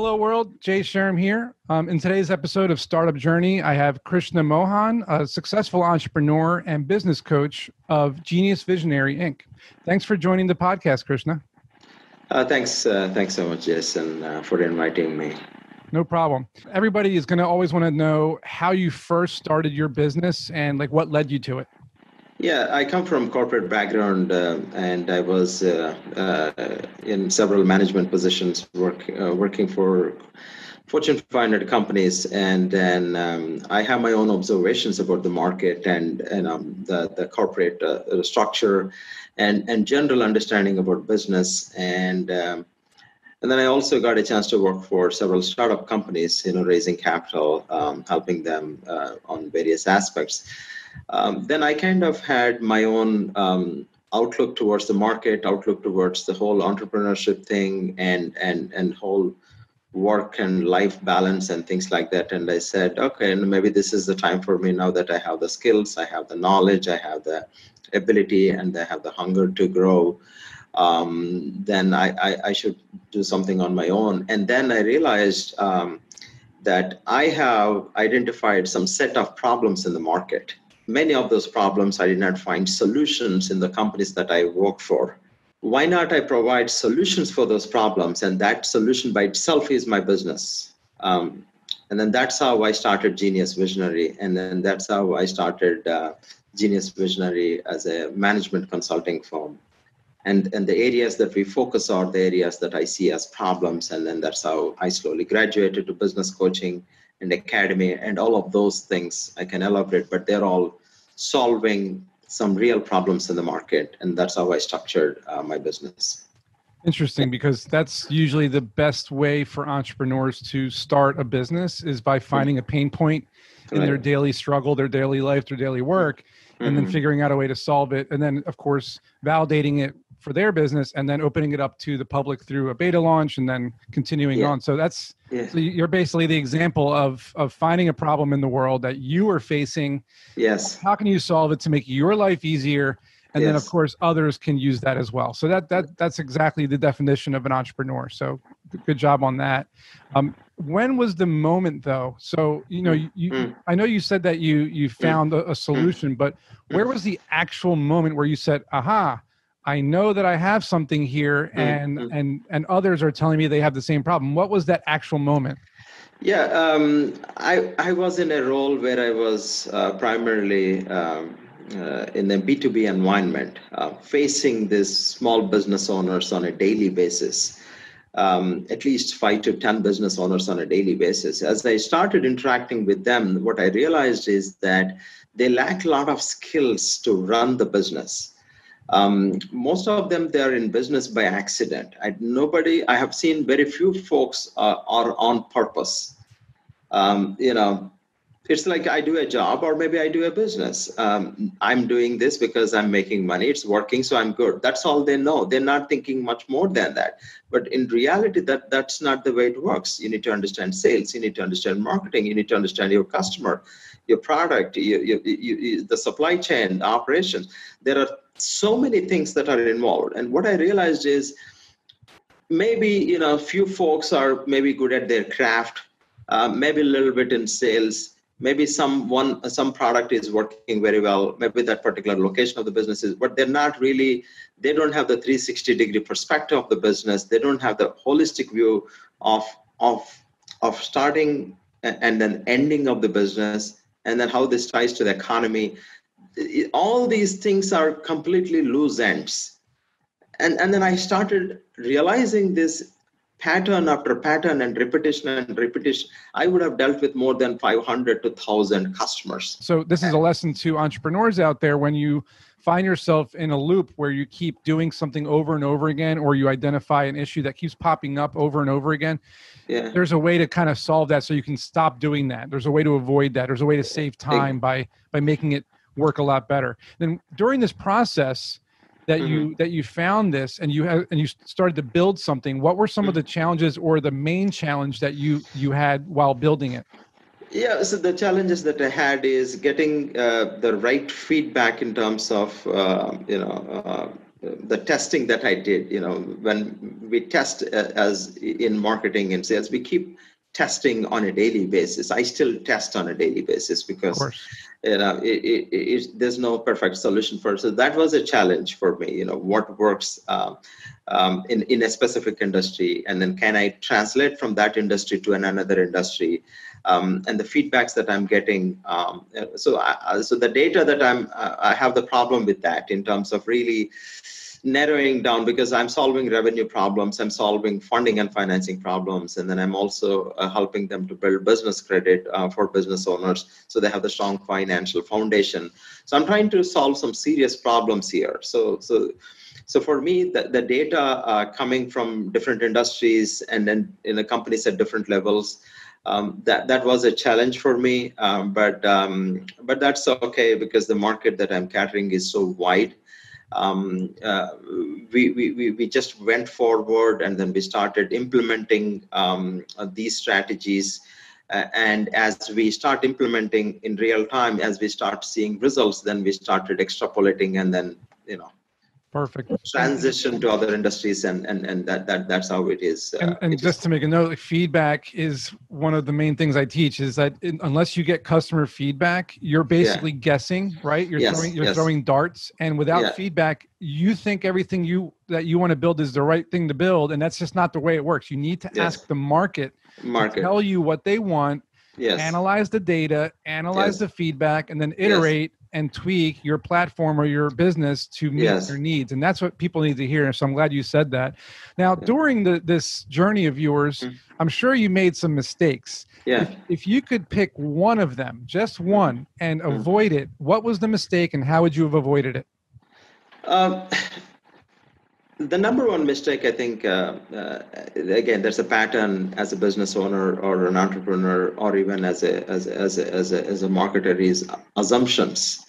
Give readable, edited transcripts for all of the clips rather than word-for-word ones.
Hello world, Jay Sherm here. In today's episode of Startup Journey, I have Krishna Mohan, a successful entrepreneur and business coach of Genius Visionary Inc. Thanks for joining the podcast, Krishna. Thanks so much, Jason, for inviting me. No problem. Everybody is going to always want to know how you first started your business and like what led you to it. Yeah, I come from corporate background, and I was in several management positions, working for Fortune 500 companies, and then I have my own observations about the market and the corporate structure, and general understanding about business, and then I also got a chance to work for several startup companies, raising capital, helping them on various aspects. Then I kind of had my own outlook towards the market, outlook towards the whole entrepreneurship thing, and whole work and life balance and things like that. And I said, okay, maybe this is the time for me now that I have the skills, I have the knowledge, I have the ability, and I have the hunger to grow. Then I should do something on my own. And then I realized that I have identified some set of problems in the market. Many of those problems, I did not find solutions in the companies that I work for. Why not I provide solutions for those problems? And that solution by itself is my business. And then that's how I started Genius Visionary. And then that's how I started Genius Visionary as a management consulting firm. And the areas that we focus are the areas that I see as problems. And then that's how I slowly graduated to business coaching and academy, and all of those things I can elaborate, but they're all solving some real problems in the market. And that's how I structured my business. Interesting, because that's usually the best way for entrepreneurs to start a business is by finding a pain point in their daily struggle, their daily life, their daily work, and then figuring out a way to solve it. And then, of course, validating it for their business and then opening it up to the public through a beta launch and then continuing on. So that's, so you're basically the example of finding a problem in the world that you are facing. Yes. How can you solve it to make your life easier? And then of course others can use that as well. So that's exactly the definition of an entrepreneur. So good job on that. When was the moment though? So, I know you said that you found a solution, but where was the actual moment where you said, aha, I know that I have something here and others are telling me they have the same problem. What was that actual moment? Yeah, I was in a role where I was primarily in a B2B environment, facing these small business owners on a daily basis, at least 5 to 10 business owners on a daily basis. As I started interacting with them, what I realized is that they lack a lot of skills to run the business. Most of them, they're in business by accident. I have seen very few folks are on purpose. It's like I do a job or maybe I do a business. I'm doing this because I'm making money. It's working, so I'm good. That's all they know. They're not thinking much more than that. But in reality, that's not the way it works. You need to understand sales. You need to understand marketing. You need to understand your customer, your product, the supply chain, operations. There are so many things that are involved. And what I realized is maybe, few folks are maybe good at their craft, maybe a little bit in sales. Maybe some product is working very well. Maybe that particular location of the business is, but they don't have the 360-degree perspective of the business. They don't have the holistic view of starting and then ending of the business, and then how this ties to the economy. All these things are completely loose ends. And then I started realizing this pattern after pattern and repetition. I would have dealt with more than 500 to 1,000 customers. So this is a lesson to entrepreneurs out there. When you find yourself in a loop where you keep doing something over and over again, or you identify an issue that keeps popping up over and over again, there's a way to kind of solve that so you can stop doing that. There's a way to avoid that. There's a way to save time by making it work a lot better. Then during this process that you found this and you started to build something, what were some of the challenges or the main challenge that you had while building it? Yeah, so the challenges that I had is getting the right feedback in terms of the testing that I did, when we test as in marketing and sales, we keep testing on a daily basis. I still test on a daily basis because there's no perfect solution for it. So that was a challenge for me. What works in a specific industry, and then can I translate from that industry to another industry, and the feedbacks that I'm getting. So the data that I have the problem with that in terms of really narrowing down, because I'm solving revenue problems, I'm solving funding and financing problems, and then I'm also helping them to build business credit for business owners so they have the strong financial foundation. So I'm trying to solve some serious problems here. So for me, the data coming from different industries and then in the companies at different levels, that was a challenge for me, but that's okay because the market that I'm catering is so wide. We just went forward and then we started implementing these strategies. And as we start implementing in real time, as we start seeing results, then we started extrapolating and then, perfect transition to other industries, and that's how it is. And just to make a note, feedback is one of the main things I teach. Is that unless you get customer feedback, you're basically guessing, right? You're throwing darts, and without feedback, you think everything that you want to build is the right thing to build, and that's just not the way it works. You need to ask the market to tell you what they want. Analyze the data, analyze the feedback, and then iterate and tweak your platform or your business to meet your needs. And that's what people need to hear. So I'm glad you said that. Now, during this journey of yours, I'm sure you made some mistakes. If you could pick one of them, just one, and avoid it, what was the mistake and how would you have avoided it? The number one mistake, I think, again, there's a pattern as a business owner or an entrepreneur, or even as a marketer, is assumptions.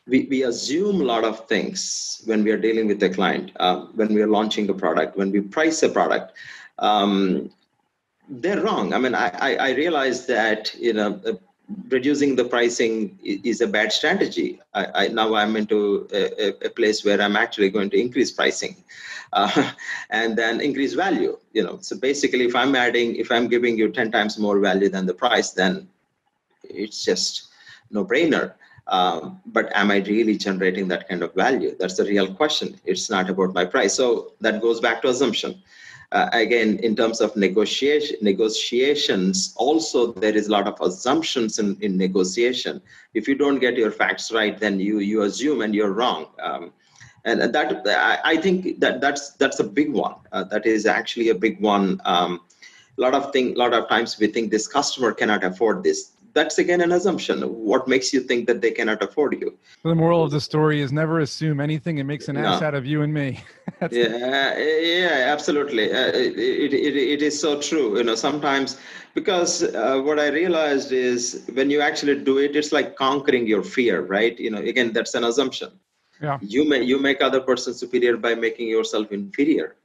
We assume a lot of things when we are dealing with a client, when we are launching a product, when we price a product. They're wrong. I mean, I realize that reducing the pricing is a bad strategy. Now I'm into a place where I'm actually going to increase pricing and then increase value. So basically, if I'm giving you 10 times more value than the price, then it's just no brainer. But am I really generating that kind of value? That's the real question. It's not about my price. So that goes back to assumption. Again, in terms of negotiations, also there is a lot of assumptions in negotiation. If you don't get your facts right, then you assume and you're wrong. And that I think that's a big one. That is actually a big one. A lot of times we think this customer cannot afford this. That's again an assumption. What makes you think that they cannot afford you? The moral of the story is never assume anything. It makes an ass out of you and me. Absolutely. It is so true. Sometimes, because what I realized is when you actually do it, it's like conquering your fear, right? Again, that's an assumption. Yeah. You make other person superior by making yourself inferior.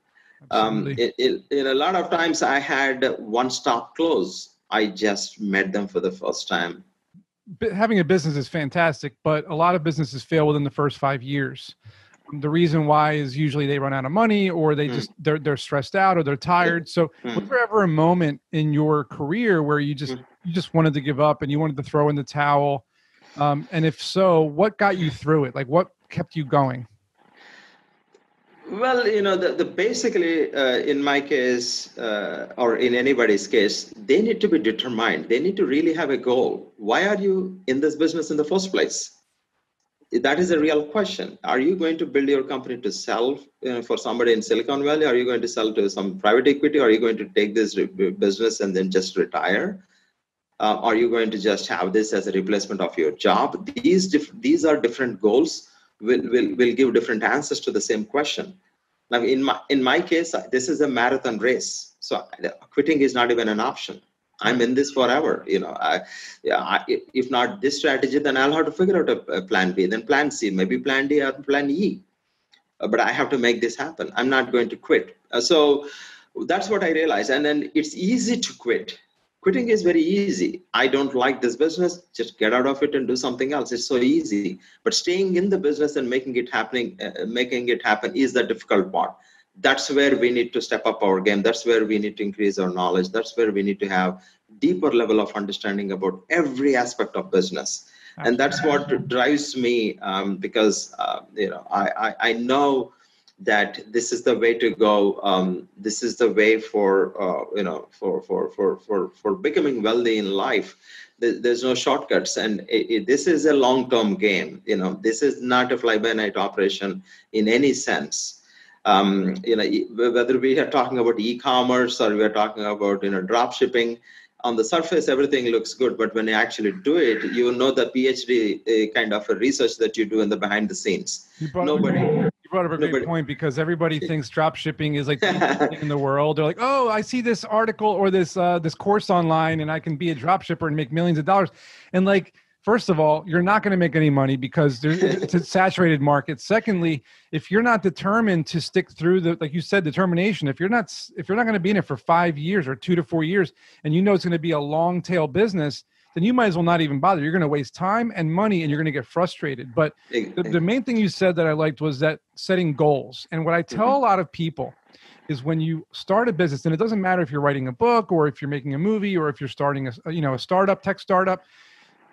In a lot of times I had one stop close. I just met them for the first time. Having a business is fantastic, but a lot of businesses fail within the first 5 years. The reason why is usually they run out of money, or they they're stressed out, or they're tired. So was there ever a moment in your career where you just wanted to give up and you wanted to throw in the towel? And if so, what got you through it? Like, what kept you going? Well, basically, in my case, or in anybody's case, they need to be determined. They need to really have a goal. Why are you in this business in the first place? That is a real question. Are you going to build your company to sell for somebody in Silicon Valley? Are you going to sell to some private equity? Are you going to take this business and then just retire? Are you going to just have this as a replacement of your job? These are different goals. Will give different answers to the same question. Now, in my case, this is a marathon race, so quitting is not even an option. I'm in this forever. If not this strategy, then I'll have to figure out a plan B, then plan C, maybe plan D or plan E. But I have to make this happen. I'm not going to quit. So that's what I realized. And then it's easy to quit. Quitting is very easy. I don't like this business, just get out of it and do something else. It's so easy. But staying in the business and making it happen is the difficult part. That's where we need to step up our game. That's where we need to increase our knowledge. That's where we need to have deeper level of understanding about every aspect of business. Absolutely. And that's what drives me, because I know that this is the way to go. This is the way for becoming wealthy in life. There's no shortcuts, and this is a long-term game. This is not a fly-by-night operation in any sense. Whether we are talking about e-commerce or we are talking about drop shipping, on the surface everything looks good, but when you actually do it, you know the PhD kind of a research that you do in the behind the scenes. You brought up a great point, because everybody thinks drop shipping is like the easiest thing in the world. They're like, oh, I see this article or this course online and I can be a drop shipper and make millions of dollars. And like, first of all, you're not going to make any money because it's a saturated market. Secondly, if you're not determined to stick through like you said, determination, if you're not going to be in it for 5 years or 2 to 4 years, and you know it's going to be a long tail business, then you might as well not even bother. You're going to waste time and money, and you're going to get frustrated. But the main thing you said that I liked was that setting goals. And what I tell a lot of people is, when you start a business, and it doesn't matter if you're writing a book or if you're making a movie or if you're starting a startup, tech startup,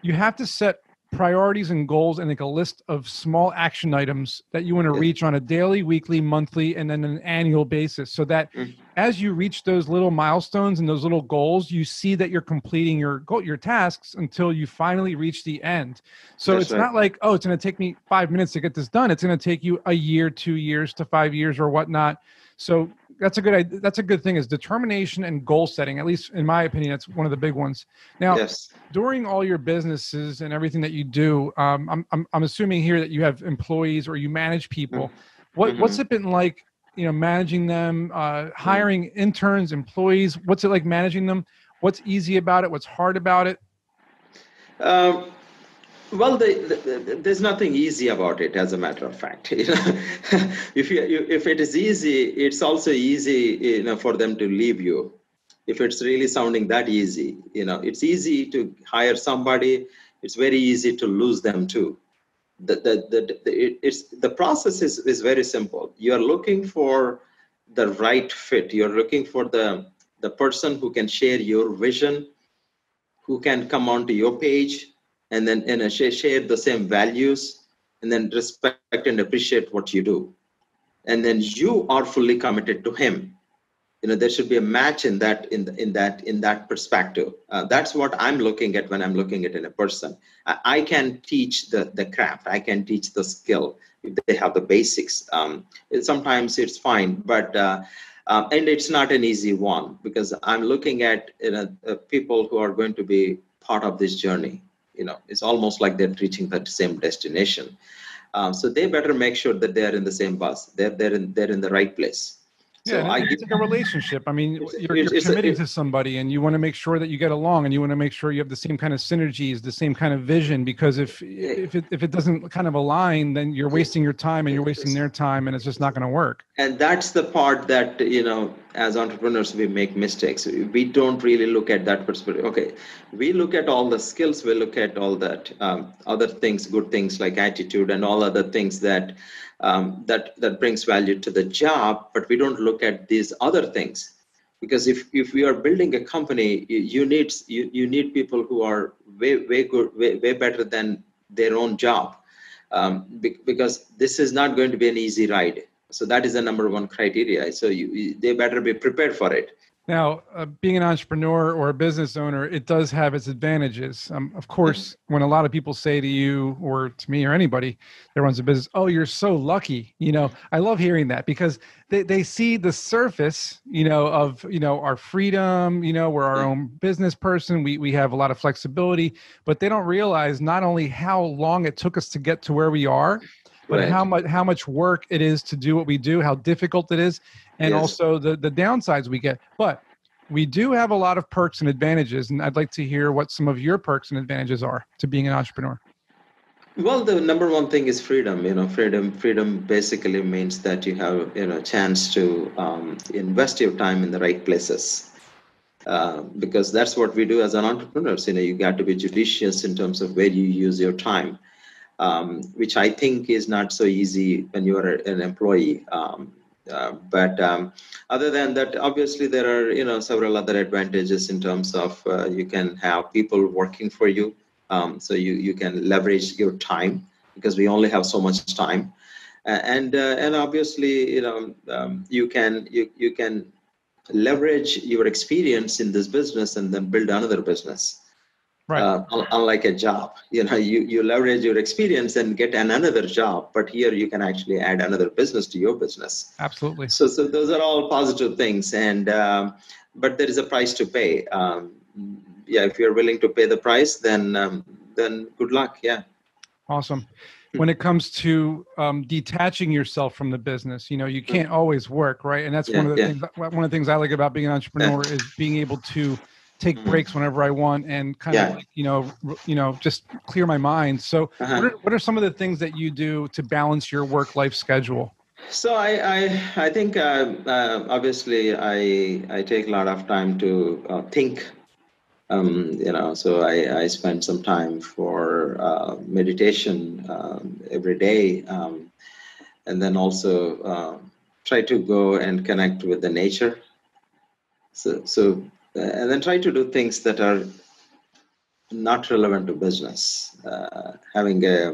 you have to set priorities and goals and make a list of small action items that you want to reach on a daily, weekly, monthly, and then an annual basis, so that as you reach those little milestones and those little goals, you see that you're completing your tasks until you finally reach the end. So it's not like, oh, it's going to take me 5 minutes to get this done. It's going to take you a year, 2 years to 5 years or whatnot. So that's a good thing, is determination and goal setting. At least in my opinion, that's one of the big ones. Now, during all your businesses and everything that you do, I'm assuming here that you have employees or you manage people. What's it been like, managing them, hiring interns, employees? What's it like managing them? What's easy about it? What's hard about it? Well, there's nothing easy about it, as a matter of fact. If it is easy, it's also easy, for them to leave you. If it's really sounding that easy, it's easy to hire somebody. It's very easy to lose them too. The process is very simple. You're looking for the right fit. You're looking for the person who can share your vision, who can come onto your page, and then share the same values, and then respect and appreciate what you do. And then you are fully committed to him. There should be a match in that perspective. That's what I'm looking at when I'm looking at in a person. I can teach the craft. I can teach the skill if they have the basics. Sometimes it's fine, but and it's not an easy one, because I'm looking at people who are going to be part of this journey. It's almost like they're reaching that same destination. So they better make sure that they're in the same bus. They're in the right place. So it's like a relationship. I mean, you're committing to somebody, and you want to make sure that you get along, and you want to make sure you have the same kind of synergies, the same kind of vision. Because if it doesn't kind of align, then you're wasting your time and you're wasting their time, and it's just not going to work. And that's the part that as entrepreneurs, we make mistakes. We don't really look at that perspective. Okay, we look at all the skills. We look at all that other things, good things like attitude and all other things that brings value to the job, but we don't look at these other things. Because if we are building a company, you need people who are way good, way better than their own job, because this is not going to be an easy ride. So that is the number one criteria. So they better be prepared for it. Now, being an entrepreneur or a business owner, it does have its advantages. Of course, when a lot of people say to you or to me or anybody that runs a business, oh, you're so lucky. I love hearing that, because they see the surface, of, our freedom, we're our own business person. We have a lot of flexibility, but they don't realize not only how long it took us to get to where we are, but how much work it is to do what we do, how difficult it is, and also the downsides we get. But we do have a lot of perks and advantages, and I'd like to hear what some of your perks and advantages are to being an entrepreneur. Well, the number one thing is freedom. Freedom basically means that you have a chance to invest your time in the right places. because that's what we do as an entrepreneurs. You got to be judicious in terms of where you use your time, which I think is not so easy when you are an employee. But other than that, obviously there are several other advantages in terms of you can have people working for you, so you can leverage your time, because we only have so much time, and obviously you can leverage your experience in this business and then build another business. Right. Unlike a job, you leverage your experience and get another job, but here you can actually add another business to your business. Absolutely. So those are all positive things, and but there is a price to pay. If you're willing to pay the price, then good luck. Yeah. Awesome. When it comes to detaching yourself from the business, you can't always work, right? And that's one of the things I like about being an entrepreneur is being able to take breaks whenever I want and kind of like, just clear my mind. So what are some of the things that you do to balance your work-life schedule? So I think obviously I take a lot of time to think. So I spend some time for meditation every day, and then also try to go and connect with the nature. So and then try to do things that are not relevant to business. Having a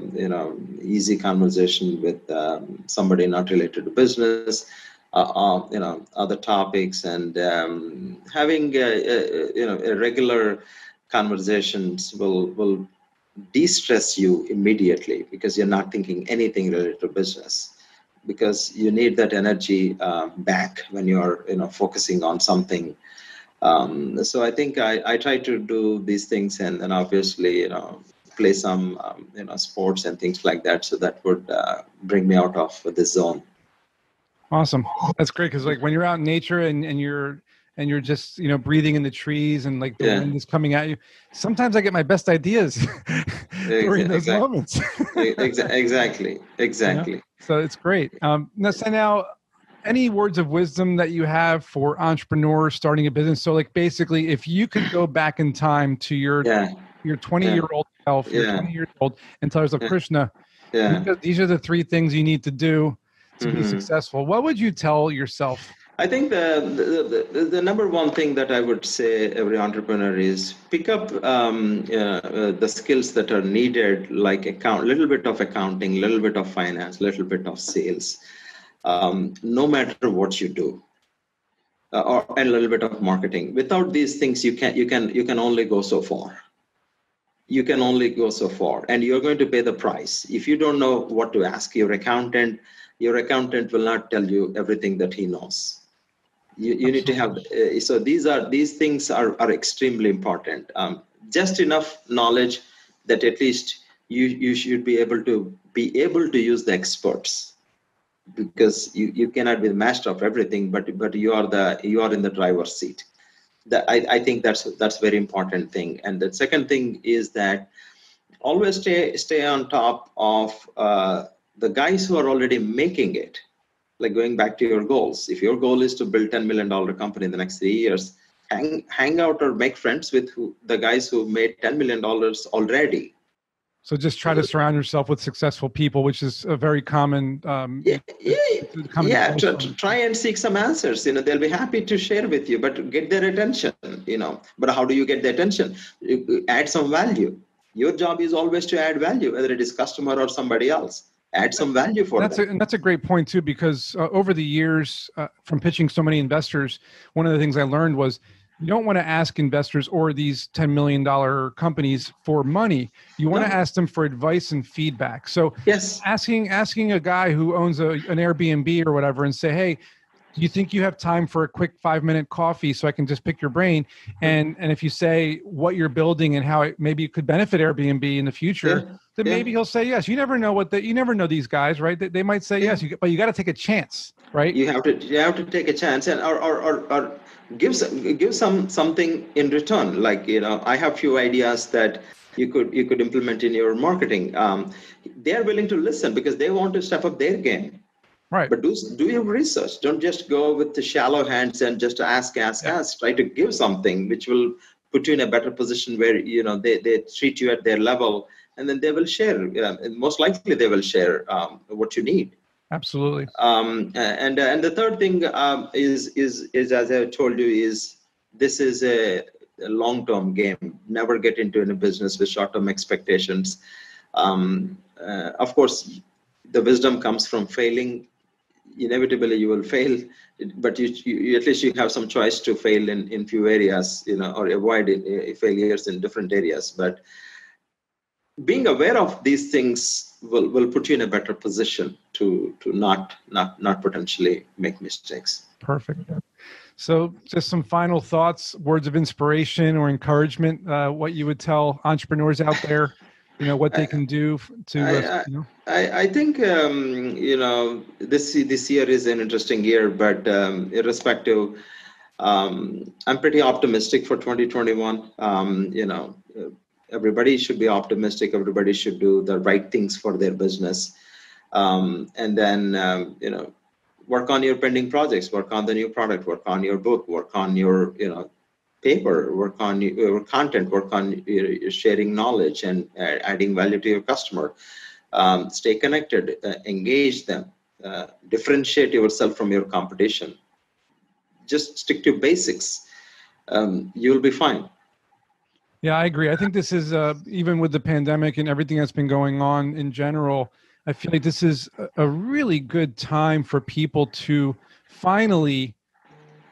easy conversation with somebody not related to business, other topics, and having a regular conversations will de-stress you immediately, because you're not thinking anything related to business, because you need that energy back when you're focusing on something. So I think I try to do these things, and then obviously play some sports and things like that, so that would bring me out of this zone. Awesome. That's great, because like when you're out in nature and you're just breathing in the trees and like the wind is coming at you, sometimes I get my best ideas during those moments. Exactly. So it's great. Now, any words of wisdom that you have for entrepreneurs starting a business? So like basically, if you could go back in time to your 20-year-old self, your 20 years old, and tell yourself, Krishna, these are the 3 things you need to do to be successful, what would you tell yourself? I think the number one thing that I would say every entrepreneur is pick up the skills that are needed, like little bit of accounting, little bit of finance, little bit of sales. No matter what you do, or a little bit of marketing. Without these things, you can only go so far. You can only go so far, and you're going to pay the price. If you don't know what to ask your accountant will not tell you everything that he knows. You need to have. So these things are extremely important. Just enough knowledge that at least you should be able to use the experts. Because you cannot be the master of everything, but you are in the driver's seat. I think that's very important thing. And the second thing is that always stay on top of the guys who are already making it. Like going back to your goals. If your goal is to build $10 million company in the next 3 years, hang out or make friends with the guys who made $10 million already. So just try to surround yourself with successful people, which is a very common. Try and seek some answers. They'll be happy to share with you, but get their attention. But how do you get their attention? You add some value. Your job is always to add value, whether it is customer or somebody else. Add some value for them. And that's a great point too, because over the years, from pitching so many investors, one of the things I learned was, you don't want to ask investors or these $10 million companies for money. You want to ask them for advice and feedback. So asking a guy who owns an Airbnb or whatever and say, hey, do you think you have time for a quick 5-minute coffee so I can just pick your brain? And if you say what you're building and how maybe it could benefit Airbnb in the future, then maybe he'll say yes. You never know you never know these guys, right? They might say yes, but you got to take a chance, right? You have to take a chance, and or give something in return. Like I have few ideas that you could implement in your marketing. They are willing to listen because they want to step up their game. Right. But do your research. Don't just go with the shallow hands and just ask. Try to give something which will put you in a better position where, they treat you at their level, and then they will share. Most likely they will share what you need. Absolutely. And the third thing is as I told you, is this is a long-term game. Never get into a business with short-term expectations. Of course, the wisdom comes from failing. Inevitably, you will fail, but you at least you have some choice to fail in few areas, or avoid failures in different areas. But being aware of these things will put you in a better position to not potentially make mistakes. Perfect. So just some final thoughts, words of inspiration or encouragement, what you would tell entrepreneurs out there, what they can do to, I think, this year is an interesting year, but irrespective, I'm pretty optimistic for 2021. Everybody should be optimistic. Everybody should do the right things for their business. And then, work on your pending projects, work on the new product, work on your book, work on your, paper, work on your content, work on your sharing knowledge and adding value to your customer. Stay connected, engage them, differentiate yourself from your competition. Just stick to basics. You'll be fine. Yeah, I agree. I think this is, even with the pandemic and everything that's been going on in general, I feel like this is a really good time for people to finally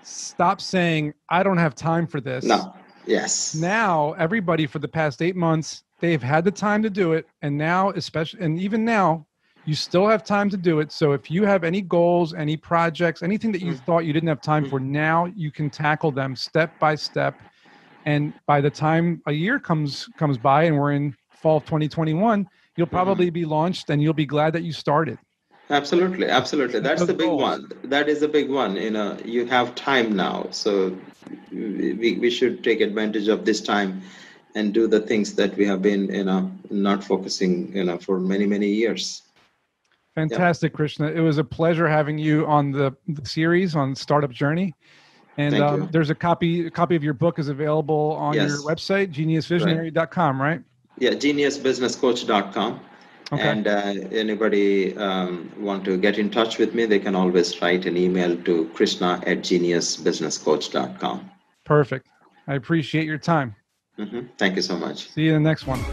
stop saying, I don't have time for this. No. Yes. Now, everybody for the past 8 months, they've had the time to do it. And now, and even now, you still have time to do it. So if you have any goals, any projects, anything that you thought you didn't have time for, now you can tackle them step by step. And by the time a year comes by and we're in fall of 2021, you'll probably be launched and you'll be glad that you started. Absolutely. That's the big one. That is the big one. You have time now. So we should take advantage of this time and do the things that we have been, not focusing, for many, many years. Fantastic, Krishna. It was a pleasure having you on the series on Startup Journey. And there's a copy of your book is available on your website, geniusvisionary.com, right? Yeah, geniusbusinesscoach.com. Okay. And anybody want to get in touch with me, they can always write an email to krishna@geniusbusinesscoach.com. Perfect. I appreciate your time. Thank you so much. See you in the next one.